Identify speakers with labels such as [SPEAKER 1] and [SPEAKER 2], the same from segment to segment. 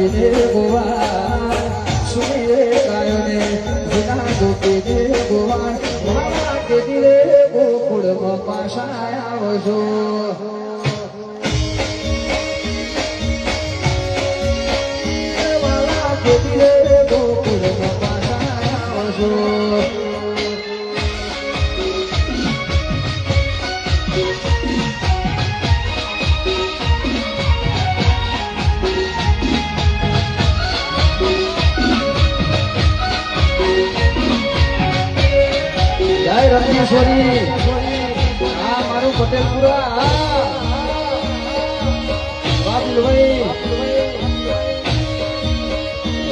[SPEAKER 1] ગોપી દે ગોવા સુરે ગાયોને વિના ગોપી દે ગોવા મારા કે દિલે ગોકુળમાં પાછા આવજો મારા કે દિલે ગોકુળમાં પાછા આવજો રત્નેશ્વરી આ મારું પટેલપુરા બાબુભાઈ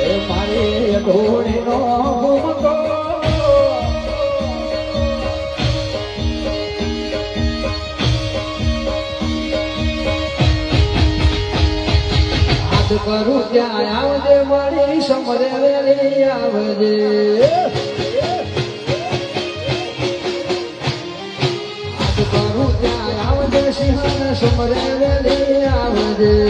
[SPEAKER 1] એ મારી ઢોળી નો ઘૂમતો હાથ કરું ત્યાં આવજે મારી સમરે વેલી આવજે સિંહન સમરે વેલી આવજે